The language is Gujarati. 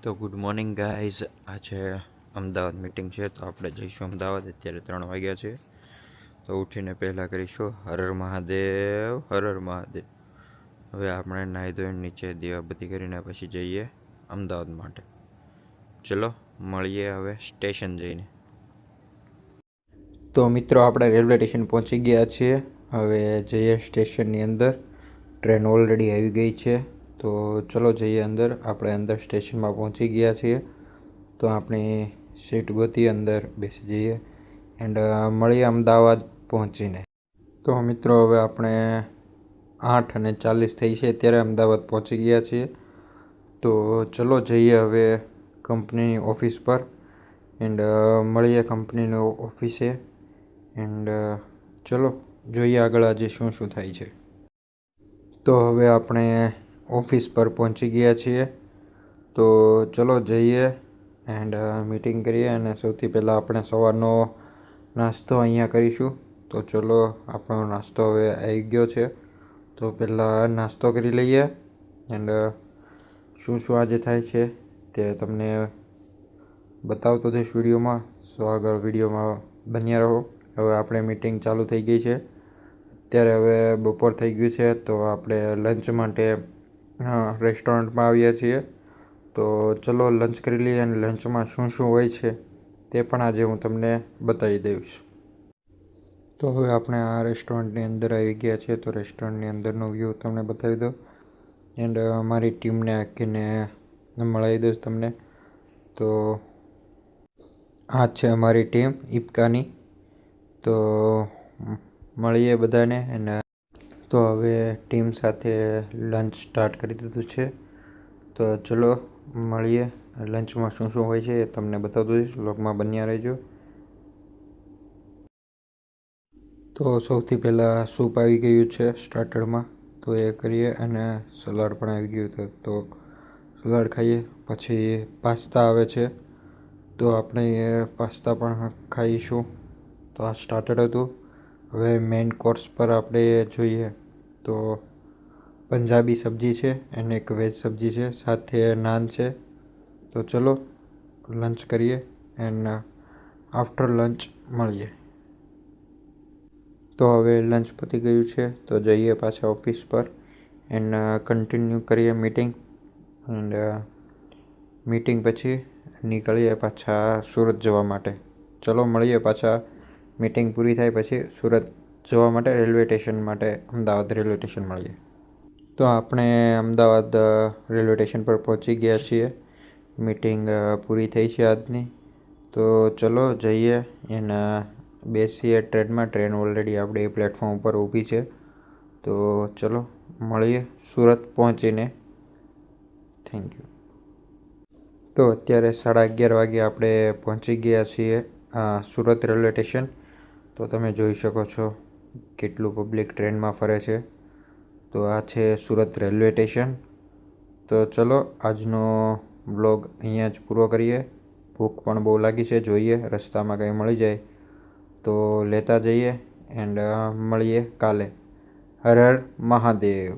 તો ગુડ મોર્નિંગ ગાઈઝ. આજે અમદાવાદ મીટિંગ છે, તો આપણે જઈશું અમદાવાદ. અત્યારે 3 વાગ્યા છે. તો ઉઠીને પહેલાં કરીશું હર હર મહાદેવ, હર હર મહાદેવ. હવે આપણે નાહી ધોઈને નીચે દીવાબત્તી કરીને પછી જઈએ અમદાવાદ માટે. ચલો મળીએ હવે સ્ટેશન જઈને. તો મિત્રો, આપણે રેલવે સ્ટેશન પહોંચી ગયા છીએ. હવે જઈએ સ્ટેશનની અંદર. ટ્રેન ઓલરેડી આવી ગઈ છે. તો ચલો જઈએ અંદર. આપણે અંદર સ્ટેશનમાં પહોંચી ગયા છીએ. તો આપણી સીટ ગોતી અંદર બેસી જઈએ એન્ડ મળીએ અમદાવાદ પહોંચીને. તો મિત્રો, હવે આપણે 8:40 થઈ છે ત્યારે અમદાવાદ પહોંચી ગયા છીએ. તો ચલો જઈએ હવે કંપનીની ઓફિસ પર એન્ડ મળીએ કંપનીની ઓફિસે એન્ડ ચલો જોઈએ આગળ આજે શું શું થાય છે. તો હવે આપણે ઓફિસ પર પહોંચી ગયા છીએ. તો ચલો જઈએ એન્ડ મીટિંગ કરીએ. અને સૌથી પહેલાં આપણે સવારનો નાસ્તો અહીંયા કરીશું. તો ચલો આપણો નાસ્તો હવે આવી ગયો છે. તો પહેલાં નાસ્તો કરી લઈએ એન્ડ શું શું આજે થાય છે તે તમને બતાવતો જઈશ વિડીયોમાં. સો આગળ વિડીયોમાં બન્યા રહો. હવે આપણે મીટિંગ ચાલુ થઈ ગઈ છે. અત્યારે હવે બપોર થઈ ગયું છે. તો આપણે લંચ માટે રેસ્ટોરન્ટમાં આવ્યા છીએ. તો ચલો લંચ કરી લઈએ અને લંચમાં શું શું હોય છે તે પણ આજે હું તમને બતાવી દઈશ. તો હવે આપણે આ રેસ્ટોરન્ટની અંદર આવી ગયા છીએ. તો રેસ્ટોરન્ટની અંદરનો વ્યૂ તમને બતાવી દઉં એન્ડ મારી ટીમને આખીને મળાવી દઈશ તમને. તો આ છે અમારી ટીમ ઈપકાની. તો મળીએ બધાને. અને તો હવે ટીમ સાથે લંચ સ્ટાર્ટ કરી દીધું છે. તો ચલો મળીએ. લંચમાં શું શું હોય છે એ તમને બતાવતો જઈશ. વ્લોગમાં બન્યા રહેજો. તો સૌથી પહેલાં સૂપ આવી ગયું છે સ્ટાર્ટરમાં. તો એ કરીએ અને સલાડ પણ આવી ગયું હતું. તો સલાડ ખાઈએ. પછી પાસ્તા આવે છે. તો આપણે એ પાસ્તા પણ ખાઈશું. તો આ સ્ટાર્ટર હતું. હવે મેઇન કોર્સ પર આપણે જોઈએ તો પંજાબી સબ્જી છે અને એક વેજ સબ્જી છે, સાથે નાન છે. તો ચલો લંચ કરીએ એન્ડ આફ્ટર લંચ મળીએ. તો હવે લંચ પતી ગયું છે. તો જઈએ પાછા ઓફિસ પર એન્ડ કન્ટિન્યુ કરીએ મીટિંગ એન્ડ મીટિંગ પછી નીકળીએ પાછા સુરત જવા માટે. ચલો મળીએ પાછા મીટિંગ પૂરી થાય પછી સુરત જવા માટે રેલવે સ્ટેશન માટે. અમદાવાદ રેલવે સ્ટેશન મળીએ. તો આપણે અમદાવાદ રેલવે સ્ટેશન પર પહોંચી ગયા છીએ. મીટિંગ પૂરી થઈ છે આજની. તો ચલો જઈએ એને બેસીએ ટ્રેનમાં. ટ્રેન ઓલરેડી આપણે પ્લેટફોર્મ ઉપર ઊભી છે. તો ચલો મળીએ સુરત પહોંચીને. Thank you. તો અત્યારે 11:30 વાગે આપણે પહોંચી ગયા છીએ સુરત રેલવે સ્ટેશન. તો તમે જોઈ શકો છો કેટલું પબ્લિક ટ્રેનમાં ફરે છે. તો આ છે સુરત રેલવે સ્ટેશન. તો ચલો આજનો બ્લોગ અહીંયા જ પૂરો કરીએ. ભૂખ પણ બહુ લાગી છે. જોઈએ રસ્તામાં કંઈ મળી જાય તો લેતા જઈએ એન્ડ મળીએ કાલે. હર હર મહાદેવ.